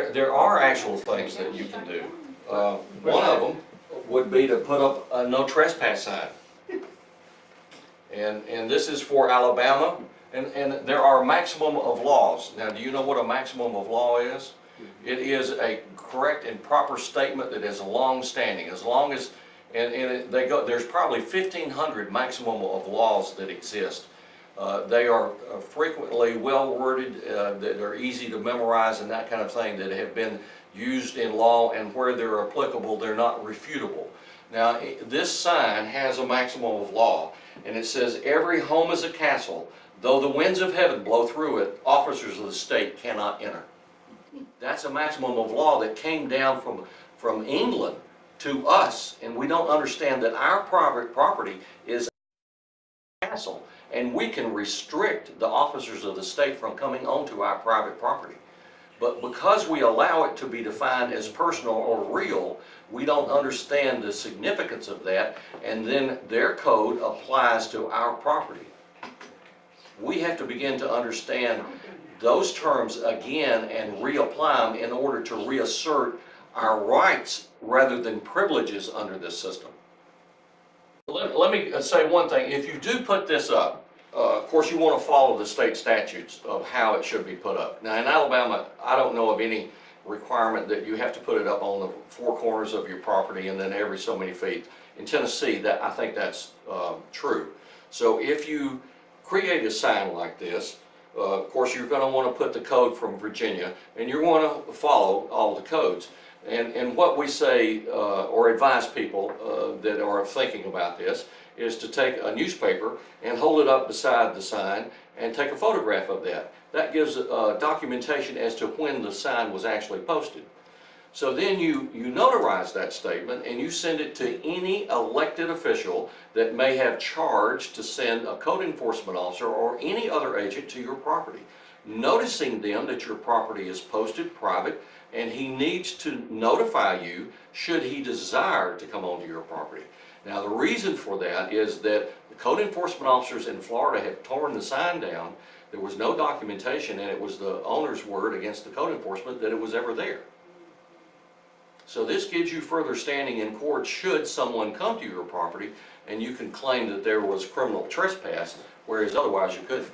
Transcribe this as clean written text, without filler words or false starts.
There are actual things that you can do. One of them would be to put up a no trespass sign. And this is for Alabama, and there are maximum of laws. Now, do you know what a maximum of law is? It is a correct and proper statement that is long-standing. As long as, there's probably 1,500 maximum of laws that exist. They are frequently well worded, that are easy to memorize and that kind of thing, that have been used in law, and where they're applicable, they're not refutable. Now, this sign has a maximum of law, and it says, "Every home is a castle. Though the winds of heaven blow through it, officers of the state cannot enter." That's a maximum of law that came down from England to us, and we don't understand that our private property is a castle, and we can restrict the officers of the state from coming onto our private property. But because we allow it to be defined as personal or real, we don't understand the significance of that, and then their code applies to our property. We have to begin to understand those terms again and reapply them in order to reassert our rights rather than privileges under this system. Let me say one thing. If you do put this up, of course you want to follow the state statutes of how it should be put up. Now in Alabama, I don't know of any requirement that you have to put it up on the four corners of your property and then every so many feet. In Tennessee, I think that's true. So if you create a sign like this, of course you're going to want to put the code from Virginia, and you want to follow all the codes. And what we say or advise people that are thinking about this is to take a newspaper and hold it up beside the sign and take a photograph of that. That gives documentation as to when the sign was actually posted. So then you notarize that statement and you send it to any elected official that may have charge to send a code enforcement officer or any other agent to your property, noticing them that your property is posted private, and he needs to notify you should he desire to come onto your property. Now the reason for that is that the code enforcement officers in Florida have torn the sign down. There was no documentation, and it was the owner's word against the code enforcement that it was ever there. So this gives you further standing in court should someone come to your property and you can claim that there was criminal trespass, whereas otherwise you couldn't.